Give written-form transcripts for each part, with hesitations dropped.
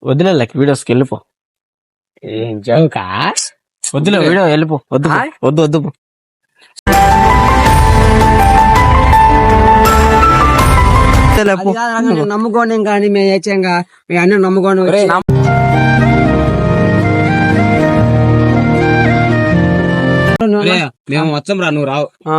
వద్దులే లైక్ వీడియోస్కి వెళ్ళిపో. ఏం జోకా? వద్దులే వీడియో వెళ్ళిపో. వద్దు హాయ్. వద్దు వద్దు పో. వద్దులే పో. నమ్ముకోండి కానీ మేము ఏచంగా మీ అన్న నమ్ముకోండి ఒరేయ్, మేము వచ్చాం రా, నువ్వు రావు. ఆ,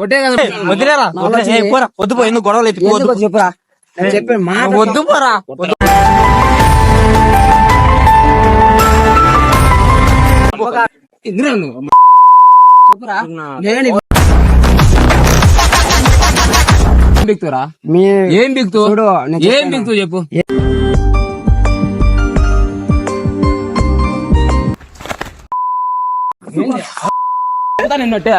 కొట్టే కదా. వద్దులేరా వద్దులే. ఏయ్, పోరా. వద్దు పో. ఎందుకు గొడవలు ఎత్తుకో. వద్దు. చెప్పురా చెప్పే మాట వద్దు పోరా. వద్దు. ఇంద్రా నువ్వు చెప్పురా. నేను ఏం బిక్తురా? మీ ఏం బిక్తు? చూడు, నేను ఏం చెప్పాను. బిక్తు చెప్పు. నిన్నట్టే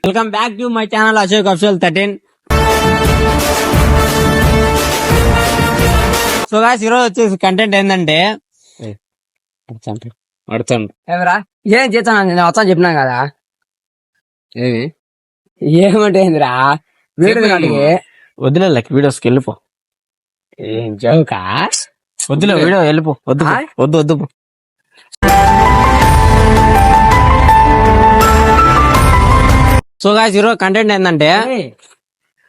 welcome back to my channel Ashok Afsal 13. So guys, ఈరోజు వచ్చేసి కంటెంట్ ఏంటంటే అడుతాను. ఎవరా ఏం చేస్తాను నేను వచ్చాను చెప్పినా కదా. ఏమి ఏమంటే ఏందిరా వీడియో నాటికి వద్దులే లైక్ వీడియోస్కి వెళ్ళిపో. ఏం జోకా? వద్దులే వీడియో వెళ్ళిపో. వద్దు పో. హాయ్. వద్దు వద్దు పో. సో గాయ్స్, ఈరోజు కంటెంట్ ఏంటంటే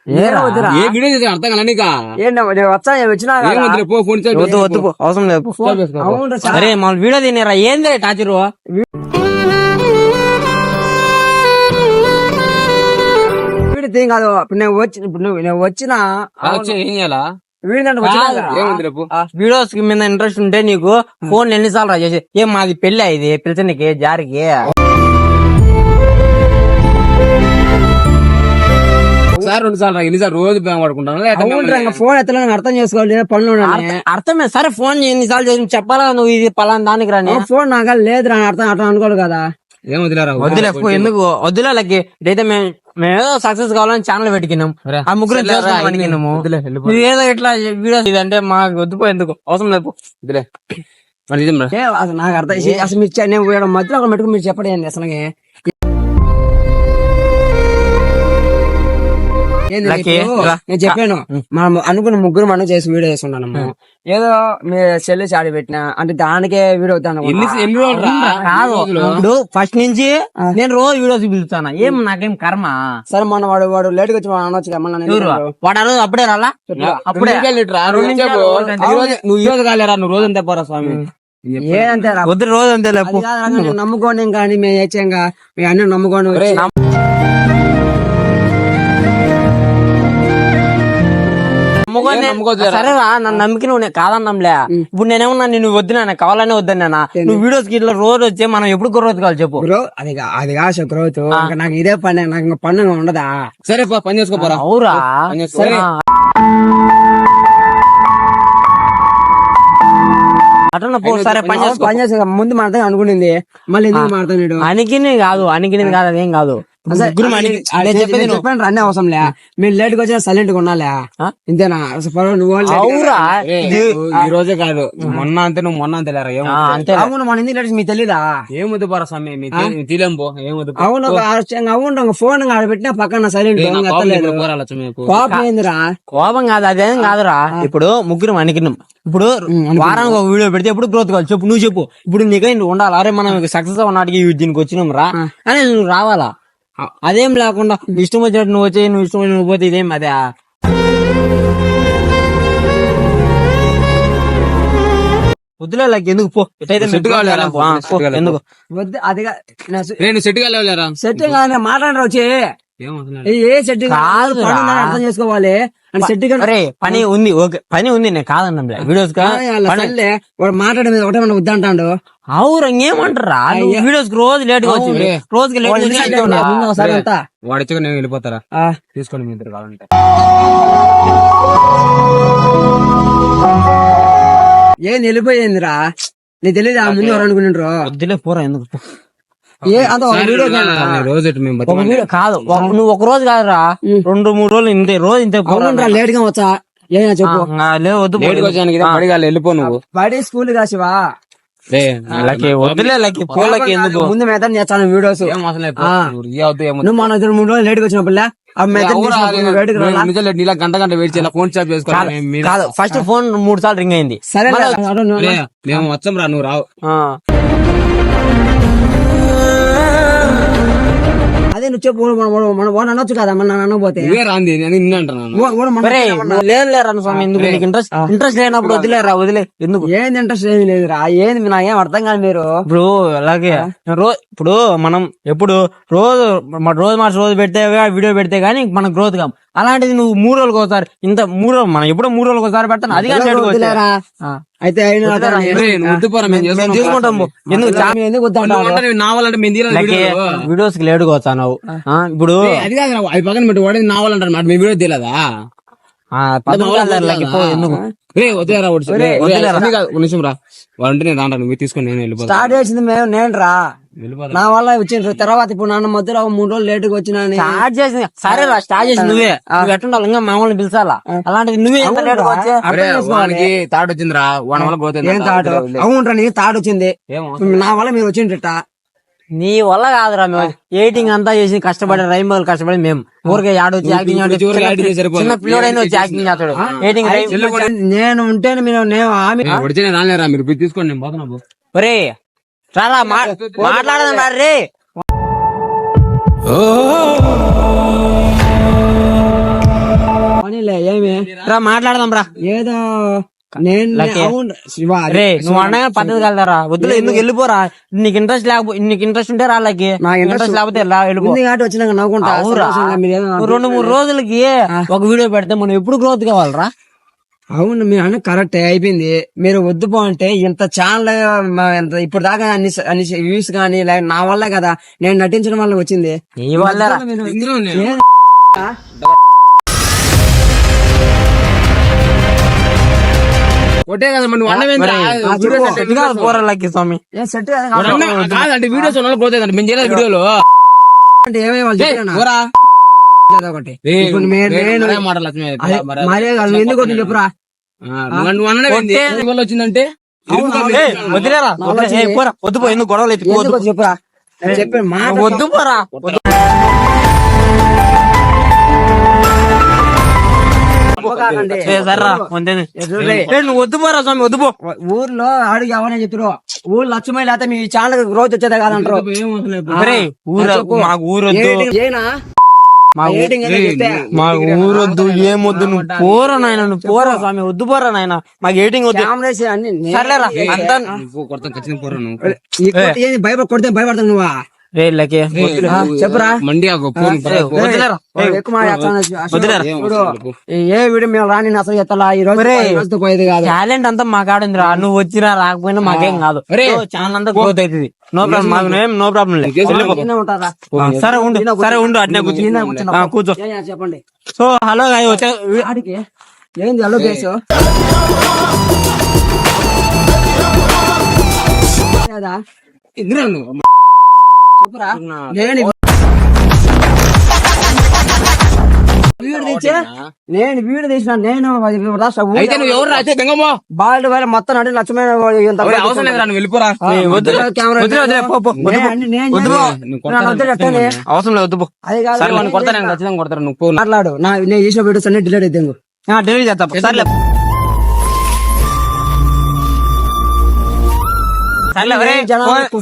ఏరా వద్దురా. ఏ వీడియో చేసి అర్థం కదా నీకా? ఏంటో నేను వచ్చా వచ్చినా కదా. ఏం వద్దులే, పో ఫోన్ చేయి. వద్దు వద్దు పో. అవసరం లేదు పో. అవునురా సార్. అరే మన వీడియో తినేరా ఏంది టాచరు. వీడియో తీయం కాదు. ఇప్పుడు నేను వచ్చి ఇప్పుడు నేను వచ్చిన వచ్చి ఏం చేయాలా? వీడి వచ్చినా కదా. ఏం వద్దులే పో. వీడియోస్ మీద ఇంట్రెస్ట్ ఉంటే నీకు ఫోన్ ఎన్నిసార్లు రా చేసి. ఏం మాది పెళ్ళి ఇది పిలిచి నీకు జారికి. ఒకసారి రెండు సార్లు ఎన్నిసార్లు రోజు బ్యాంక్ పడుకుంటాను. అవునురా, ఇంకా ఫోన్ ఎత్తలేని అర్థం చేసుకోవాలి. నేను పనులు ఉన్నాను. అర్థమే. సరే ఫోన్ ఎన్నిసార్లు చేసి చెప్పాలా నువ్వు ఇది పలానా దానికి రాని. ఫోన్ నాకు లేదురా అర్థం అట్లా అనుకోవాలి కదా. ఏం వదిలేరా? వద్దులే పో. ఎందుకు వద్దులే లైక్ ఇదైతే మేము ఏదో సక్సెస్ కావాలని ఛానల్ పెట్టుకున్నాం. ఆ ముగ్గురు పెట్టుకున్నాము. ఇది ఏదో ఇట్లా వీడియోస్ ఇదంటే మాకు వద్దుపో. ఎందుకు అవసరం లేదు పో. వదిలే. మరి నిజం రా. ఏ అసలు నాకు అర్థం అసలు మీరు నేను వీళ్ళ మధ్యలో ఒక మెట్టుకు మీరు చెప్పండి ఏంది అసలు ఏంది లక్కీ, ఇప్పుడు రా. నేను చెప్పాను మనం అనుకున్న ముగ్గురు మనం చేసి వీడియో చేస్తున్నాము. ఏదో మీ సెల్ చాడి పెట్టినా అంటే దానికే వీడియో ఎన్ని రోజులు రా? కాదు ఇప్పుడు ఫస్ట్ నుంచి నేను రోజు వీడియోస్ పిలుస్తాను. ఏం నాకేం కర్మ. సరే మన వాడు లేట్ గా వచ్చి వాడు అనొచ్చు కదా, మళ్ళీ ఎవరు వాడు ఆ రోజు అప్పుడే రాలా. అప్పుడే నువ్వు ఈ రోజు కాలేరా? నువ్వు రోజు అంతే పోరా స్వామి. ఏదంతే రా. వద్దు రోజు అంతే లేపు. అది కాదురా, నేను నమ్ముకోండి కానీ మేము ఏచంగా మీ అన్న నమ్ముకోండి. సరేరా నన్ను నమ్మికి నువ్వు కాదన్నాంలే. ఇప్పుడు నేనేమన్నా నువ్వు వద్దునా కావాలనే వద్దన్నా. నువ్వు వీడియోస్ కి ఇట్లా రోజు వచ్చి మనం ఎప్పుడు గ్రోత్ కావాలి చెప్పు. బ్రో అది అది కాదు గ్రోత్. నాకు ఇదే పని, నాకు ఇంకా పండుగ ఉండదా? సరే పో, పని చేసుకోపోరా. అవురా సరే. అట్లా పో. సరే పని చేసుకో. పని చేసే ముందు మాడతా అనుకునింది, మళ్ళీ ఎందుకు మాడతాడు? అనికిని కాదు అదేం కాదు. చెప్పండి అన్నీ అవసరం లే. మీరు లేట్ గా వచ్చినా సైలెంట్ గా ఉండాలి. ఇంతేనా? నువ్వు అవురా ఈ రోజే కాదు, మొన్న అంతే. నువ్వు మొన్న అంతే లేరా? అంతే. అవును మన ఎందుకు లేట్ మీకు తెలీదా? ఏముద్దు పోరా స్వామి, తీలేం పో. ఏముద్దు అవును అవును ఫోన్ ఆడబెట్టినా పక్కన సైలెంట్ పోరాల మీకు కోపం ఏందిరా? కోపం కాదు అదేం కాదురా. ఇప్పుడు ముగ్గురు అనికినాం. ఇప్పుడు వారానికి ఒక వీడియో పెడితే ఎప్పుడు గ్రోత్ కావాలి చెప్పు. నువ్వు చెప్పు. ఇప్పుడు నీకై నువ్వు ఉండాలి. అరే మనం సక్సెస్ అవ్వడానికి దీనికి వచ్చినాం రా అని నువ్వు రావాలా. అదేం లేకుండా ఇష్టం వచ్చినట్టు నువ్వు వచ్చి నువ్వు ఇష్టం వచ్చి నువ్వు పోతే ఇదేం అదే. వద్దులే లైక్ ఎందుకు పో. ఇటైతే ఎందుకు వద్దు అదిగా సెట్ కాలేరా? సెట్ కాదు మాట్లాడరా వచ్చి. ఏ సెట్ కాదు అర్థం చేసుకోవాలి. సెట్ పని ఉంది. ఓకే పని ఉంది. నేను కాదన్నా వీడియోస్ వాడు మాట్లాడే మీద ఒకటే మనం వద్దంటాడు. అవురు ఇంకేమంటారా? వీడియోస్ రోజు లేట్ గా వచ్చి రోజుకి ఒకసారి అంతా వాడు వచ్చాక నేను వెళ్ళిపోతారా? తీసుకోండి మీ ఇద్దరు కావాలంటే. ఏం వెళ్ళిపోయిందిరా? నీకు తెలియదు ఆ ముందు ఎవరు అనుకుంటారు. వద్దులే పోరా ఎందుకు. రోజు కాదు నువ్వు ఒక రోజు కాదురా 2-3 రోజులు ఇంతే. రోజు ఇంతే లేట్ గా వచ్చా ఏమైనా చెప్పు. లేదు వద్దు లేట్గా వచ్చాను కదా పడిగాలి వెళ్ళిపో నువ్వు. బడి స్కూల్ కాసివా రే, లక్కీ వద్దులే లక్కీ పోలకి ఎందుకు ముందు మెథడ్ చేస్తాను వీడియోస్. ఏం అవసరం లేదు, పో. ఏ వద్దు, ఏం వద్దు. నువ్వు మన 3 రోజులు లేట్గా వచ్చినప్పుడు ఆ మెథడ్ ఎవరు నిజం లేదు, నీలా గంట వెయిట్ చేయాలి, ఫోన్ చార్జ్ చేసుకోవాలి. కాదు ఫస్ట్ ఫోన్ 3 సార్లు రింగ్ అయింది. సరే మేము వచ్చాం రా, నువ్వు రావు. అదే నువ్వు చెప్పు మనం అనొచ్చు కదా మన అనకపోతే నువ్వే రాంది, నేను నిన్ను అంటున్నాను. లేదు లేరా స్వామి ఎందుకు నీకు ఇంట్రెస్ట్ లేనప్పుడు వదిలేరా వదిలే ఎందుకు. ఏంది ఇంట్రెస్ట్ ఏమి లేదురా, ఏంది నాకేం అర్థం కాదు. మీరు ఇప్పుడు అలాగే ఇప్పుడు మనం ఎప్పుడు రోజు మార్చి రోజు పెడితే వీడియో పెడితే గానీ మన గ్రోత్ కాం. అలాంటిది నువ్వు 3 రోజులకు ఒకసారి మనం ఎప్పుడో 3 రోజులకు ఒకసారి పెడతాను అది కానీ వదిలేరా. అయితే మేము తీసుకుంటాం ఎందుకు ఎందుకు వద్దంటావు? నావాలంటే మేము వీడియోస్ కి లేటుగా వచ్చాను ఇప్పుడు అది కాదు, అది పక్కన పెట్టి వాడేది నావాలంటారు మాట, మేము వీడియో తెలియదా? ఎందుకు రే వదిలేరా, నిమిషం రా, వాడంటే నేను రాంటాను, నువ్వు తీసుకొని నేను వెళ్ళిపోతా. స్టార్ట్ చేసింది నేను రా, నా వల్ల వచ్చిండ్రు. తర్వాత ఇప్పుడు నాన్న మధ్యలో 3 రోజులు లేటుగా వచ్చినా స్టార్ట్ చేసింది. సరే రా స్టార్ట్ చేసింది నువ్వే, నువ్వు ఎట్టుండాలి ఇంకా మామూలు పిలిచాలా. అలాంటిది నువ్వే ఎంత లేటుగా వచ్చే వానికి తాడు వచ్చిందిరా, వాడి వల్ల పోతే ఏం తాడు? అవునరా నీకు తాడు వచ్చింది, నా వల్ల మీరు వచ్చిండ్రట. నీ వల్ల కాదురా, మేము ఎడిటింగ్ అంతా చేసి కష్టపడి రైమల్ కష్టపడి మేము ఊరికే యాడొచ్చి యాక్టింగ్ చిన్న పిల్లడైనా వచ్చి యాక్టింగ్ చేస్తాడు. ఎడిటింగ్ నేను ఉంటేనే నేను ఆమె రాలేరా, మీరు తీసుకోండి, నేను పోతున్నా. ఒరే రారా మాట్లాడదాం రే. ఏమి రా మాట్లాడదాం రా. ఏదో నేను రే నువ్వు అన్నగా పద్ధతి కలరా వద్దులే ఎందుకు వెళ్ళిపోరా. నీకు ఇంట్రెస్ట్ ఉంటే రాళ్ళకి, ఇంట్రెస్ట్ లేకపోతే వెళ్ళిపో. వచ్చినాక నవ్వుకుంటా. 2-3 రోజులకి ఒక వీడియో పెడితే మనం ఎప్పుడు గ్రోత్ కావాలరా. అవును మీరు అన్న కరెక్ట్ అయిపోయింది. మీరు వద్దు అంటే ఇంత ఛానల్ ఇప్పుడు దాకా అన్ని వ్యూస్ కానీ నా వల్ల కదా, నేను నటించడం వల్ల వచ్చింది. నీ వల్ల ఒకటే కదా నువ్వు పోరాళ్ళకి స్వామి సెట్ అంటే వీడియోస్ పోతాయి మేము చేయలేదు వీడియోలో అంటే ఏమేమి ఒకటి ఎందుకు చెప్పురా. నువ్వు అన్న వచ్చిందంటే వదిలేరా వద్దు ఎందుకు గొడవలు చెప్పురా చెప్పి వద్దు పోరా. నువ్వు వద్దు పోరా స్వామి వద్దు పో. ఊర్లో అడిగి ఎవరని చెప్తారు, ఊరు లక్ష్మీ లేకపోతే మీ ఛానల్ గ్రోత్ వచ్చేదే కాదంటారు. మాకు ఊరొద్దు, మా ఊరొద్దు ఏమొద్దు, నువ్వు పోరా నాయన, నువ్వు పోరా స్వామి వద్దు పోరా నాయన, మాకు ఎడిటింగ్ వద్దు. సర్లేరా భయపడ కొడితే భయపడతావు నువ్వా. చెప్పురా ఏ వీడియో మేము రాని అసలు ఎత్తలా ఈ రోజు పోయేది కాదు. టాలెంట్ అంతా మా కాడుంది రా, నువ్వు వచ్చినా రాకపోయినా మాకేం కాదు. ఛానల్ అంతా గ్రోత్ అవుతుంది. నో ప్రాబ్లం, మాకు నో ప్రాబ్లం లేదు. ఉంటారా సరే ఉండు అట్నే కూర్చో. చెప్పండి. సో హలో వచ్చా ఏంది హలో కేసు చెప్పురా. నేను వీడియో తీసిన నేను బాల్ మొత్తం అంటే లక్ష్మణ వెళ్ళిపోరా. అవసరం లేదు వద్దు. అది కాదు కొడతారు నువ్వు మాట్లాడు. నేను చేసిన వీడియోస్ అన్ని డిలీట్ అయితే డెలివరీ చేస్తా. సర్లే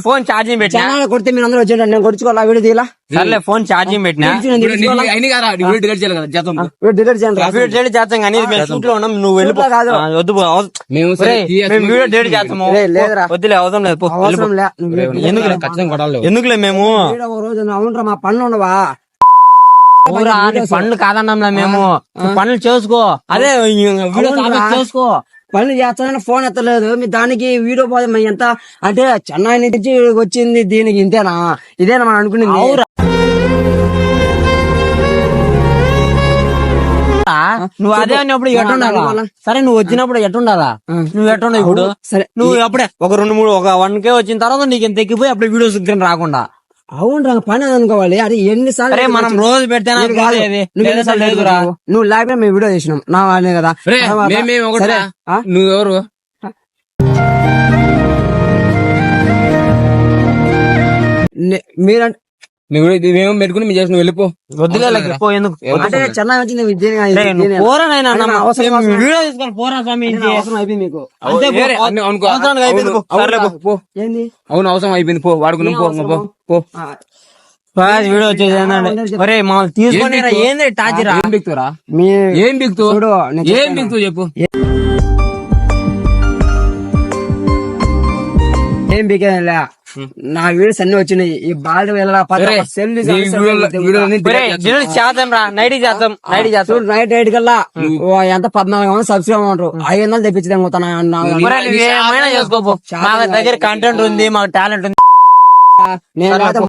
ఫోన్ ఛార్జింగ్ పెట్టినా కొడితే మీరు అందరూ వచ్చేయండి, నేను కొడుచుకోవాలా వీడియో తీయాలా. సర్లే ఫోన్ ఛార్జింగ్ పెట్టినా డిలీట్ చేయాలి కదా, డిలీట్ చేయండి. డెలివరీ చేస్తాం కానీ మేము షూట్ లో ఉన్నాం, నువ్వు వెళ్ళిపో. కాదు వద్దు మేము వీడియో డెలివరీ చేస్తాము. లేదురా వద్దులే అవసరం లేదు. అవసరం లే. ఎందుకులే మేము రోజు అవునరా మా పనులు ఉండవా. పనులు కాదన్నాంలా మేము, పనులు చేసుకో. అదే చేసుకో. పనులు చేస్తానని ఫోన్ ఎత్తలేదు మీ దానికి వీడియో పోదు ఎంత అంటే చెన్నై నుంచి వచ్చింది దీనికి ఇంతేనా ఇదేనా మనం అనుకునేది. నువ్వు అదే అన్నప్పుడు ఎట్టుండాలా. సరే నువ్వు వచ్చినప్పుడు ఎట్టుండాలా, నువ్వు ఎట్టుండవు ఇప్పుడు. సరే నువ్వు అప్పుడే ఒక 2-3 1K వచ్చిన తర్వాత నీకు ఎంత ఎక్కిపోయి అప్పుడు వీడియోస్ రాకుండా అవును పని అది అనుకోవాలి. అది ఎన్నిసార్లు అరే మనం రోజు పెడితే లేదు కాదు. నువ్వు ఎన్నిసార్లు లేదురా. నువ్వు లేకపోతే మేము వీడియో చేసినాం నా వాళ్ళే కదా. రే, తర్వాత- మేము ఒకటి సరే, ఆ? నువ్వెవరు మీరంటే మేము పెట్టుకుని మేము చేసి నువ్వు వెళ్ళిపో. వద్దులే లక్కి, పో ఎందుకు అంటే చిన్న వచ్చింది విద్య అరే, నువ్వు పోరా నాయనా, అరే, నమ్మ- నా అవసరం మేము అవసరం. వీడియో తీసుకొని పోరా స్వామి ఇంటికి. అవసరం అయిపోయింది మీకు. అంతే పో. వేరే అన్ని అనుకో. అవసరానికి అయిపోయింది పో. అవును, సర్లే పో. పో. ఏంది అవును అవసరం అయిపోయింది పో, వాడుకున్నాం పో. ఏం పో అవసరము? పో. ఆ, బాగా వీడియో వచ్చేసి ఏంటంటే, ఒరే మమ్మల్ని తీసుకొని రా, ఏంది టార్చరా? ఏం బిక్తురా? మీ ఏం బిక్తు? చూడు నేను ఏం చెప్తాను. బిక్తు చెప్పు. ఏం బికేలే నా వీడియోస్ అన్ని వచ్చినాయి. ఈ బాధ వెళ్ళ ఒరే, సెల్ నీ వీడియోలన్నీ ఒరే, delete చేస్తా. వీడియో చేద్దాం రా, నైట్ చేద్దాం, నైట్ చేద్దాం. చూడు నైట్ 8 కల్లా ఓ ఎంత 14 మంది సబ్స్క్రైబ్ ఉంటారు. 500 తెప్పించడం ఒరే, నువ్వు ఏమైనా చేసుకోపో, మా దగ్గర కంటెంట్ ఉంది, మాకు టాలెంట్ ఉంది. నేను లేకపోతే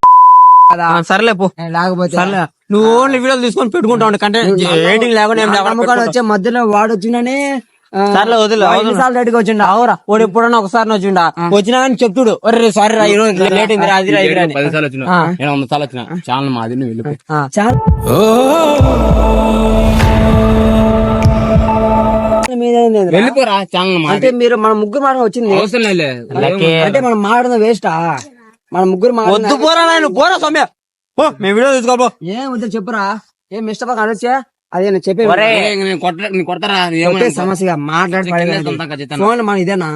కదా. ఆ, సర్లే పో. నేను లేకపోతే సర్లే, నువ్వు ఓన్లీ వీడియోలు తీసుకొని పెట్టుకుంటా ఉండు, కంటెంట్ ఎడిటింగ్ లేకుండా ఏం లేకుండా నమ్మకాలు వచ్చే మధ్యలో వాడు వచ్చిండని సర్లే వదిలే, వదిలే. సార్లు రెడ్డికి వచ్చిండ. అవురా, వాడు ఎప్పుడన్నా ఒకసారి వచ్చిండా, వచ్చినా కానీ చెప్తుడు, ఒరే సారీ రా, ఈ రోజు లేట్ అయింది రా, అది రా, ఇది రా అని. 10 సార్లు వచ్చిన, నేను 100 సార్లు వచ్చిన. ఛానల్ మాది, నువ్వు వెళ్ళిపో. చాలా మీదేంది? వెళ్ళిపోరా, ఛానల్ మాది. అంటే మీరు మన ముగ్గురు మాట వచ్చింది అవసరం లేదు. లక్కీ. అంటే మనం మాట్లాడిన వేస్టా? మన ముగ్గురు వద్దు పోరా నాయన, పోరా సౌమ్య, పో, మేము వీడియో తీసుకోపో. ఏం వద్దు చెప్పురా. ఏం మిస్టర్ అనొచ్చా? అదే నేను చెప్పే నేను కొడతారా? ఒకటే సమస్యగా మాట్లాడి ఫోన్ మన ఇదేనా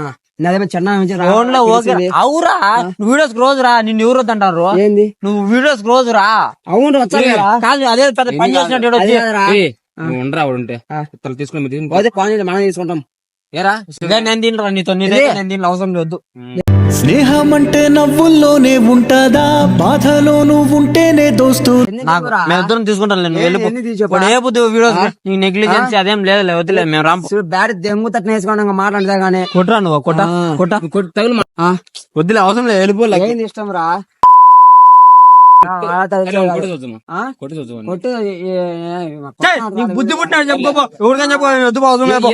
నాదేమో చిన్న ఫోన్ లో ఓకే అవురా, నువ్వు వీడియోస్ రోజు రా, నిన్ను ఎవరు వద్దంటారు? ఏంది నువ్వు వీడియోస్ రోజు రా. అవును వచ్చాను కదా. కాదు, అదే పెద్ద పని చేసినట్టు ఈడు వచ్చి. అదే కదరా. నువ్వు ఉండరా వాడు ఉంటే ఇతరులు తీసుకుని మీరు తిని పో. పోతే పని మనం తీసుకుంటాం. ఏరా ఇదే నేను తినరా నీతో, నేను దీంట్లో అవసరం లేదు. స్నేహం అంటే నవ్వుల్లోనే ఉంటదా, బాధలోనూ ఉంటేనే దోస్తు. నాకు మేము ఇద్దరం తీసుకుంటాం, నేను వెళ్ళిపో. ఎన్ని తీసి చెప్పు. ఇప్పుడు ఏ బుద్ధి వీడియోస్ నీకు నెగ్లిజెన్స్ అదేం లేదు, వద్దులే, మేము రాము. చూడు బ్యాట్ దెంగు తట్టు వేసుకోవడం మాట్లాడదా గానీ కొట్టరా నువ్వు, కొట్ట తగులు వద్దులే, అవసరం లేదు, వెళ్ళిపో. ఏంది ఇష్టం రా. కొట్టు నీకు బుద్ధి పుట్టినాడు చెప్పుకోపో, ఎవరికైనా చెప్పు, వద్దు అవసరం లేదు.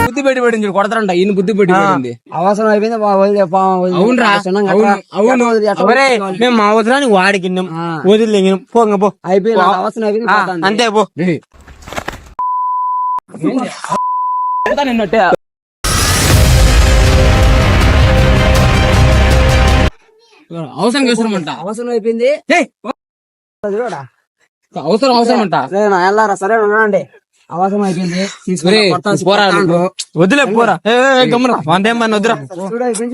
బుద్ధి పెట్టి పడింది కొడతారంట, ఈయన బుద్ధి పెట్టి పడింది. అవసరం అయిపోయింది. అవునురా, అవును. ఒరే, మేము మా అవసరానికి వాడికి వదిలే, పోంగ పో, అయిపోయింది నాకు అవసరం అయిపోయింది. పోతాను. అంతే పో. నిన్నట్టే అవసరం చేస్తామంట. అవసరం అయిపోయింది. చూడరా. అవసరం అంట. వెళ్ళారా సరే ఉండండి. అవసరం అయిపోయింది. ఒరే, పోరా నువ్వు. వదిలే పోరా, గమ్మున వందేం పని వద్దురా,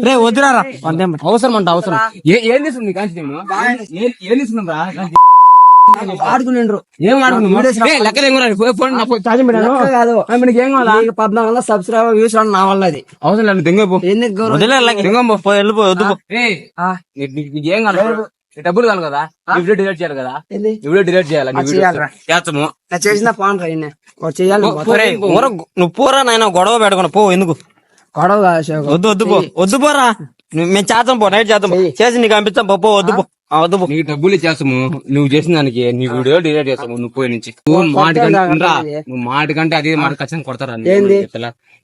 రే వద్దురా రా, వందేం పని. అవసరం అంట, అవసరం. ఏం తీసుకుంది కాంచి ఏం తీసుకున్నాం రా? ఆడుకునిండ్రు. ఏం ఆడుకున్నాం? లెక్కలు ఏం ఛార్జింగ్ పెట్టాను కాదు ఏం కావాలా? 14 సబ్స్క్రైబర్ వ్యూస్ నా వల్ల అది అవసరం లేదు, దెంగ పో. ఎందుకు గౌరవం? వదిలే పో, వెళ్ళిపో, వద్దు పో. నీకు ఏం కావాలి? డబ్బులు కావాలి కదా, ఈ వీడియో డిలీట్ చేయాలి కదా, ఏంది? ఈ వీడియో డిలీట్ చేయాలి. నీ వీడియో చేయాలిరా. చేస్తాము. నా చేసిన పాన్ రా ఈయన. వాడు చేయాలి. ఒరే, నువ్వు పోరా నాయన, గొడవ పెట్టుకున్నా పో, ఎందుకు? గొడవ కాదు శివ. వద్దు పో, వద్దు పోరా, మేము చేద్దాం పో, నైట్ చేద్దాం, చేసి నీకు పంపిస్తాం పో, వద్దు పో, వద్దు పో. నీకు డబ్బులు ఇచ్చేస్తాము, నువ్వు చేసిన దానికి నీ వీడియో డిలీట్ చేస్తాము. నువ్వు పోయి నుంచి నువ్వు మాట కంటే అదే మాట ఖచ్చితంగా కొడతారా? ఏంది?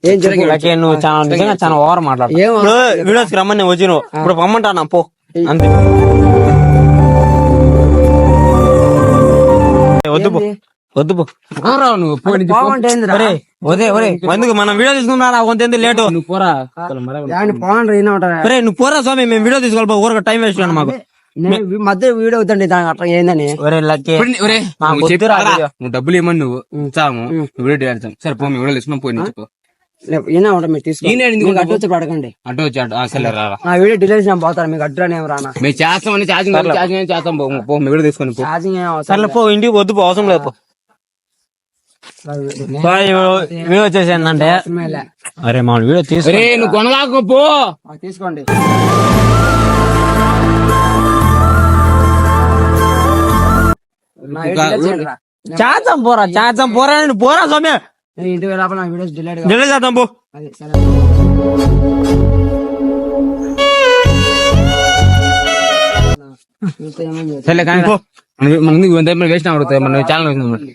ఏం చెప్పు. లకే, నువ్వు చాలా నిజంగా చాలా ఓవర్ మాట్లాడు. ఏం ఇప్పుడు వీడియోస్ రమ్మని వచ్చి నువ్వు ఇప్పుడు పమ్మంటానా పో, అంతే. వద్దు పో, వద్దు పో. నువ్వు పోయి నుంచి పో. పోవంటే ఏందిరా? ఒరే ఎందుకు మనం వీడియో తీసుకున్నా కొంత లేటు. నువ్వు పోరా. దాన్ని పోన్ రా ఈయన ఉంటారా? ఒరే నువ్వు పోరా స్వామి, మేము వీడియో తీసుకోవాలి, ఊరక టైం వేస్ట్ కాదు మాకు. నేను మధ్య వీడియో అవుతండి దానికి అట్లా ఏందని. ఒరే లక్కీ, ఒరే, మాకు నువ్వు వద్దురా చెప్పాలా? వీడియో. నువ్వు డబ్బులు ఇవ్వమని నువ్వు ఇచ్చాము, వీడియో డిలీట్ చేస్తాం. సరే పో, వీడియో తీసుకున్నాం, పోయి నుంచి పో. ఈయన ఉంటా మీరు తీసుకో. ఈయన ఎందుకు మీకు అడ్డు వచ్చి అడగండి. అడ్డు వచ్చాడు. సరే రా. నా వీడియో డిలీట్ చేసిన పోతారు, మీకు అడ్డు ఏం రానా? మేము చేస్తామని ఛార్జింగ్ చేస్తాం. పో, వీడియో తీసుకొని పో. ఛార్జింగ్ ఏం అవసరం సర్లే పో, ఇంటికి వద్దు పో, అవసరం లేదు పో. వీడియో వచ్చేసి ఏంటంటే, లే. అరే మా వీడియో తీసు. అరే నువ్వు కొనగాకు పో. తీసుకోండి. నా వీడియో delete చేయండి రా. చేద్దాం పోరా, నేను పోరా స్వామి, నేను ఇంటికి వెళ్ళాప నా వీడియోస్ డిలీట్ డిలీట్ చేద్దాం పో. అది సరే. ఇంత ఏమని చెప్పు. సరే కానీ మన వేసిన అడుగుతాయి, మన ఛానల్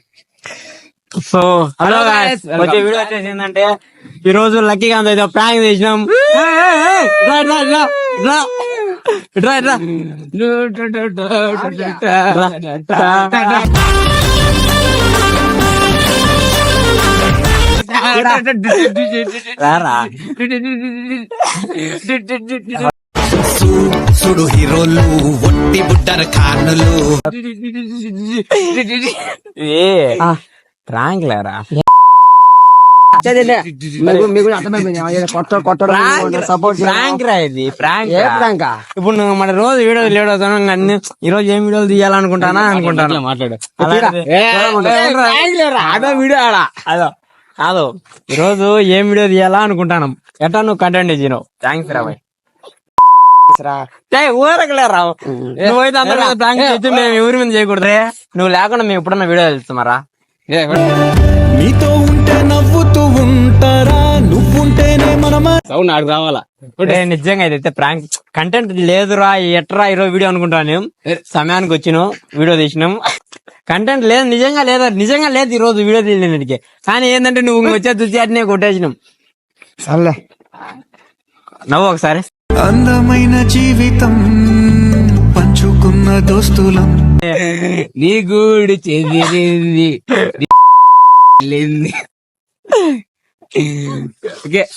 సో హలో గాయ్స్, వచ్చే వీడియో వచ్చేసి ఏంటంటే ఈ రోజు లక్కీగా ఏదో ప్రాంక్ చేసినాం. రా, రా, రా, రా. రా, రా. రారా. సుడు హీరోలు ఒట్టి బుడ్డర కానులు ప్రాంక్ లేరా. మీకు అర్థమైపోయింది సపోర్ట్ ప్రాంక్ రా ఇది, ప్రాంక్ ఏ రా. ప్రాంక్ ఇప్పుడు నువ్వు మన రోజు వీడియోలు లేడవుతాను అన్ని ఈ రోజు ఏం వీడియోలు తీయాలనుకుంటానా అనుకుంటాను. మాట్లాడు. అదో వీడియో ఆడా అదో కాదు. ఈ రోజు ఏం వీడియో తీయాలా అనుకుంటాను. ఎట్లా నువ్వు కంటెంట్ ఇచ్చినావు. థ్యాంక్స్ రా బాయ్. ఊరకలేరా నువ్వైతే అందరూ ప్రాంక్ చేసి మేము ఎవరి మీద చేయకూడదు. నువ్వు లేకుండా మేము ఎప్పుడన్నా వీడియో వెళ్తామారా. నీతో ఉంటే నవ్వుతూ ఉంటారా నువ్వుంటేనే మనమ సౌండ్ ఆడికి రావాలా. నిజంగా అయితే ప్రాంక్ కంటెంట్ లేదురా ఎట్రా ఈరోజు వీడియో అనుకుంటాను. సమయానికి వచ్చినాం వీడియో తీసినాం. కంటెంట్ లేదు, నిజంగా లేదు ఈ రోజు వీడియో తీయడానికి. కానీ ఏంటంటే నువ్వు వచ్చే దుచ్చి అట్నే కొట్టేసినాం. సర్లే నవ్వు ఒకసారి. అందమైన జీవితం పంచుకున్న దోస్తులం నీ గూడు చెదిరింది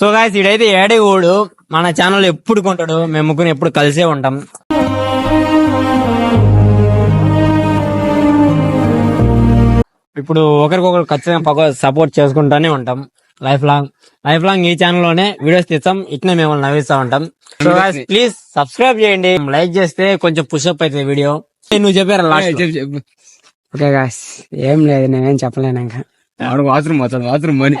సో గాయ్స్ ఇడైతే ఏడేవాడు మన ఛానల్ ఎప్పుడు కొంటాడు. మేము ముగ్గురు ఎప్పుడు కలిసే ఉంటాం. ఇప్పుడు ఒకరికొకరు ఖచ్చితంగా సపోర్ట్ చేసుకుంటానే ఉంటాం. లైఫ్ లాంగ్ ఈ ఛానల్ లోనే వీడియోస్ తీస్తాం. ఇట్నే మేము నవ్విస్తా ఉంటాం. సో గాయ్స్ ప్లీజ్ సబ్స్క్రైబ్ చేయండి. లైక్ చేస్తే కొంచెం పుషప్ అవుతుంది వీడియో. నువ్వు చెప్పారా లాస్ట్? ఓకే గాయ్స్ ఏం లేదు, నేనేం చెప్పలేను ఇంకా. బాత్రూమ్ మని